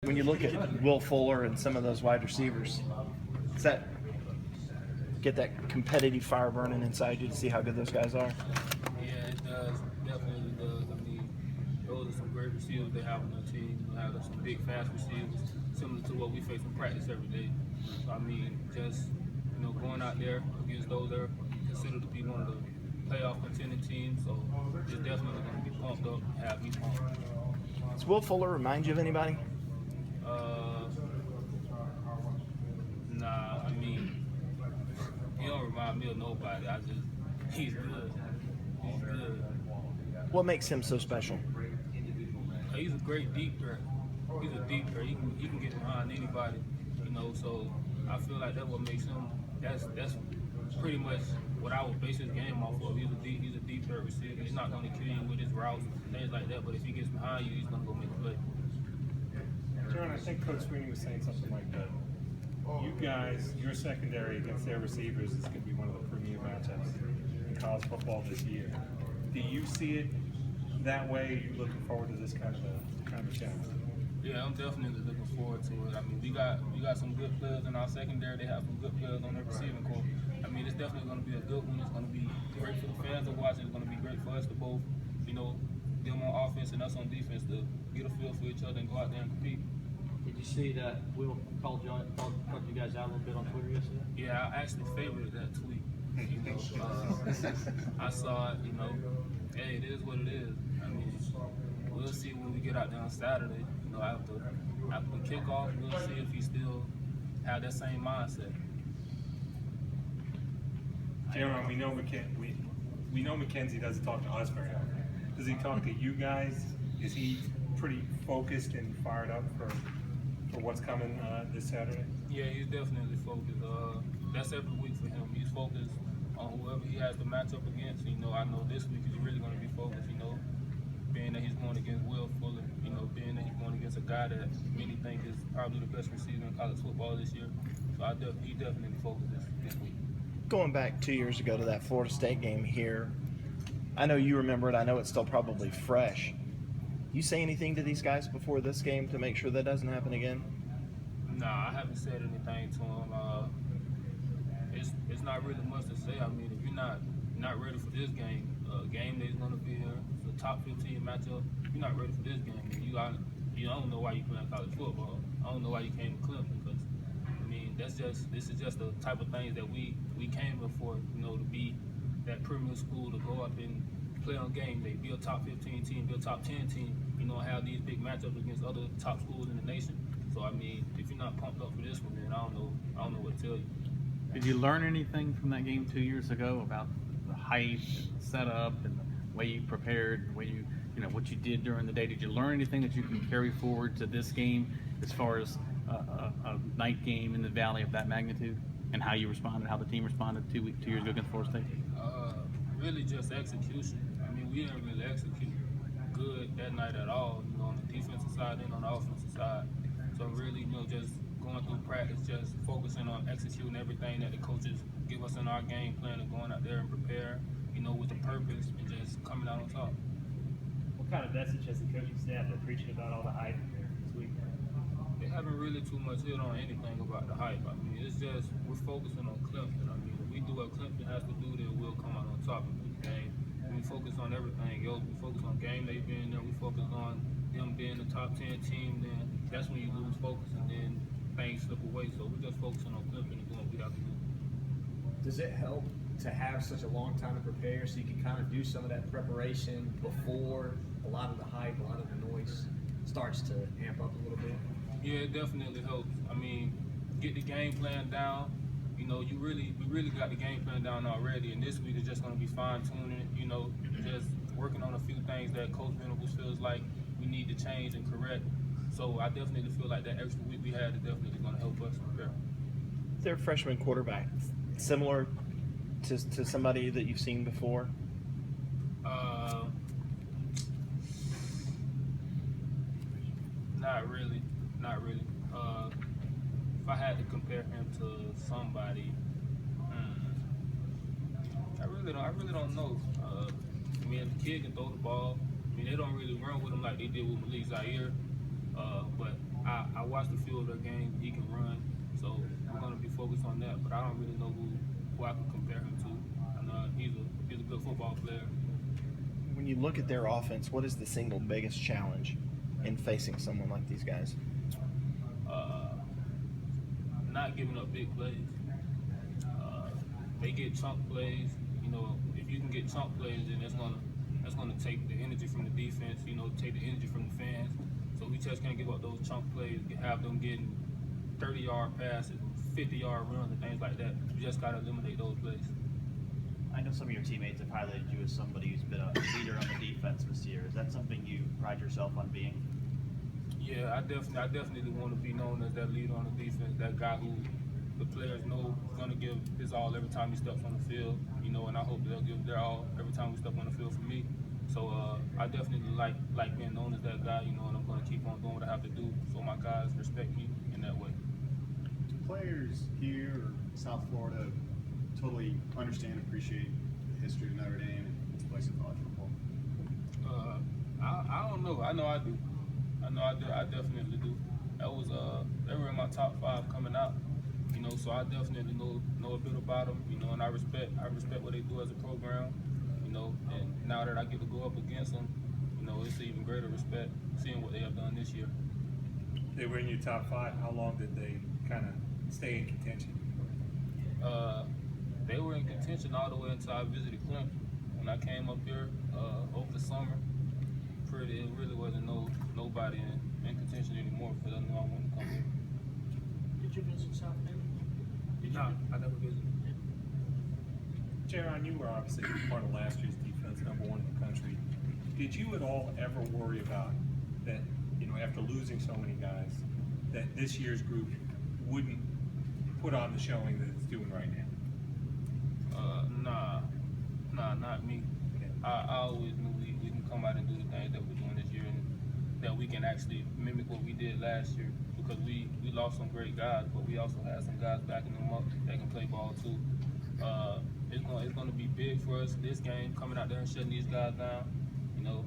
when you look at Will Fuller and some of those wide receivers, does that get that competitive fire burning inside you to see how good those guys are? Yeah, it does. Definitely does. I mean, those are some great receivers they have on their team. You know, have some big, fast receivers, similar to what we face in practice every day. So, I mean, just, going out there against those that are considered to be one of the playoff contending teams. So, it's definitely going to be pumped up, have me pumped. Does Will Fuller remind you of anybody? Nah, I mean, he don't remind me of nobody. He's good. He's good. What makes him so special? He's a great deep threat. He's a deep threat. He can get behind anybody, so I feel like that's what makes him, that's pretty much what I would base his game off of. He's a deep threat receiver. He's not going to kill you with his routes, things like that, but if he gets behind you, he's going to go make a play. JAYRON, I think Coach Sweeney was saying something like that. You guys, your secondary against their receivers is going to be one of the premier matchups in college football this year. Do you see it that way? Are you looking forward to this kind of a challenge? Yeah, I'm definitely looking forward to it. I mean, we got some good players in our secondary. They have some good players on their receiving corps. I mean, it's definitely going to be a good one. It's going to be great for the fans to watch. It's going to be great for us to both, them on offense and us on defense to get a feel for each other and go out there and compete. Did you see that Will called you guys out a little bit on Twitter yesterday? Yeah, I actually favorited that tweet. I saw it. Hey, it is what it is. I mean, we'll see when we get out there on Saturday. After the kickoff, we'll see if he still have that same mindset. JAYRON, we know Mackenzie doesn't talk to us very often. Does he talk to you guys? Is he pretty focused and fired up for what's coming this Saturday? Yeah, he's definitely focused. That's every week for him. He's focused on whoever he has to match up against. I know this week he's really going to be focused, being that he's going against Will Fuller, being that he's going against a guy that many think is probably the best receiver in college football this year. So he definitely focused this week. Going back 2 years ago to that Florida State game here, I know you remember it. I know it's still probably fresh. You say anything to these guys before this game to make sure that doesn't happen again? Nah, I haven't said anything to them. It's not really much to say. I mean, if you're not ready for this game, game day's gonna be here. It's a top 15 matchup. If you're not ready for this game, you don't know why you playing college football. I don't know why you came to Clemson, because this is just the type of things that we came here for. To be that premier school, to go up and play on game day, be a top 15 team, be a top 10 team. Have these big matchups against other top schools in the nation. So I mean, if you're not pumped up for this one, then I don't know what to tell you. Did you learn anything from that game 2 years ago about the height, and the setup, and the way you prepared, the way what you did during the day? Did you learn anything that you can carry forward to this game as far as a night game in the Valley of that magnitude, and how you responded, how the team responded 2 years ago against Florida State? Really just execution. I mean, we didn't really execute good that night at all, on the defensive side and on the offensive side. So really, just going through practice, just focusing on executing everything that the coaches give us in our game plan, and going out there and prepare, with a purpose, and just coming out on top. What kind of message has the coaching staff been preaching about all the hype this week? They haven't really too much hit on anything about the hype. I mean, it's just we're focusing on Clemson. I mean, if we do what Clemson has to do, then we'll come out on top of the game. We focus on everything else. We focus on game day being there. We focus on them being the top 10 team. Then that's when you lose focus, and then things slip away. So we're just focusing on Clemson and doing what we have to do. Does it help to have such a long time to prepare, so you can kind of do some of that preparation before a lot of the hype, a lot of the noise starts to amp up a little bit? Yeah, it definitely helps. I mean, get the game plan down. We really got the game plan down already, and this week is just going to be fine-tuning, just working on a few things that Coach Venables feels like we need to change and correct. So I definitely feel like that extra week we had is definitely going to help us prepare. Their freshman quarterback, similar to somebody that you've seen before? Not really. If I had to compare him to somebody, I really don't know. I mean, the kid can throw the ball. I mean, they don't really run with him like they did with Malik Zaire. But I watched a few of their games. He can run, so we're going to be focused on that. But I don't really know who I can compare him to. I know he's a good football player. When you look at their offense, what is the single biggest challenge in facing someone like these guys? Not giving up big plays. They get chunk plays. You know, if you can get chunk plays, then that's gonna take the energy from the defense. You know, take the energy from the fans. So we just can't give up those chunk plays. Have them getting 30-yard passes, 50-yard runs, and things like that. You just gotta eliminate those plays. I know some of your teammates have highlighted you as somebody who's been a leader on the defense this year. Is that something you pride yourself on being? Yeah, I definitely want to be known as that leader on the defense, that guy who the players know is going to give his all every time he steps on the field, you know, and I hope they'll give their all every time we step on the field for me. So I definitely like being known as that guy, you know, and I'm going to keep on doing what I have to do so my guys respect me in that way. Do players here or South Florida totally understand and appreciate the history of Notre Dame and its place in college football? I don't know. I know I do. I definitely do. That was they were in my top 5 coming out, you know. So I definitely know a bit about them, you know, and I respect what they do as a program, you know. And now that I get to go up against them, you know, it's even greater respect seeing what they have done this year. They were in your top 5. How long did they kind of stay in contention? They were in contention all the way until I visited Clemson. When I came up here over the summer, it really wasn't nobody in contention anymore because I knew I wanted to come here. Did you visit South Bend? Nah, I never visited. JAYRON, you were obviously part of last year's defense, #1 in the country. Did you at all ever worry about that, you know, after losing so many guys, that this year's group wouldn't put on the showing that it's doing right now? Nah, not me. I always knew we can come out and do the things that we're doing this year, and that we can actually mimic what we did last year, because we lost some great guys, but we also had some guys backing them up that can play ball too. It's going to be big for us this game, coming out there and shutting these guys down, you know.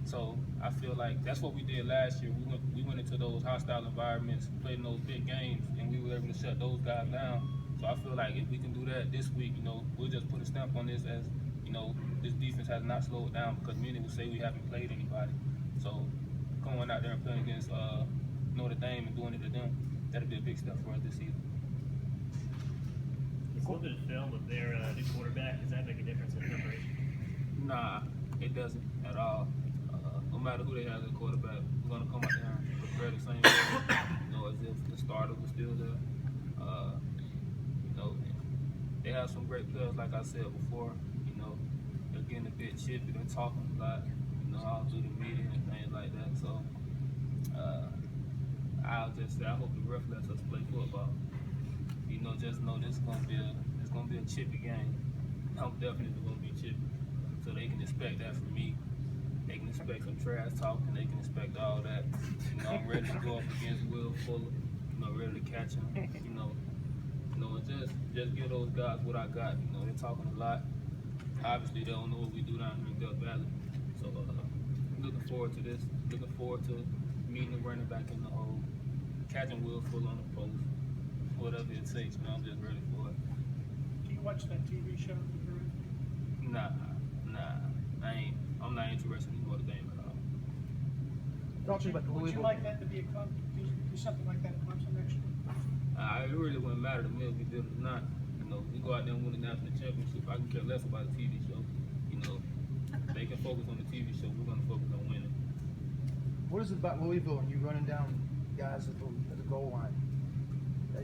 So I feel like that's what we did last year. We went into those hostile environments, played in those big games, and we were able to shut those guys down. So I feel like if we can do that this week, you know, we'll just put a stamp on this as, you know, this defense has not slowed down, because many will say we haven't played anybody. So going out there and playing against Notre Dame and doing it to them, that'll be a big step for us this season. It's a little bit of film of their new quarterback. Does that make a difference in preparation? Nah, it doesn't at all. No matter who they have as a quarterback, we're going to come out there and prepare the same way, you know, as if the starter was still there. You know, they have some great players, like I said before. You know, they're getting a bit chippy, they're talking a lot, you know, all through the media and things like that. So I'll just say I hope the ref lets us play football. You know, just know this is gonna be a chippy game. I'm definitely gonna be chippy, so they can expect that from me. They can expect some trash talk, and they can expect all that. You know, I'm ready to go up against Will Fuller. You know, ready to catch him. You know, and just give those guys what I got. You know, they're talking a lot. Obviously, they don't know what we do down here in Death Valley. So, looking forward to this. Looking forward to meeting the running back in the hole, catching Will Fuller on the post, whatever it takes. Man, I'm just ready for it. Do you watch that TV show, The Group? Nah. I'm not interested in Notre Dame at all. Talk to you about the Would you like that to be a club? Do something like that at Clemson next year? It really wouldn't matter to me if we did it or not. You know, we go out there and win the national championship. I can care less about the TV show. You know, they can focus on the TV show. We're going to focus on winning. What is it about Louisville and you running down guys at the goal line?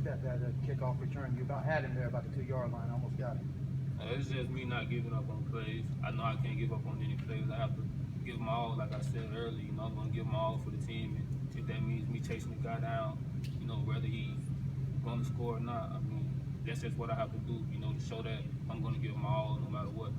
That kickoff return, you about had him there about the 2-yard line, almost got him. It's just me not giving up on plays. I know I can't give up on any plays. I have to give them all, like I said earlier. You know, I'm going to give them all for the team. And if that means me chasing the guy down, you know, whether he's going to score or not, I mean, that's just what I have to do, you know, to show that I'm going to give them all no matter what.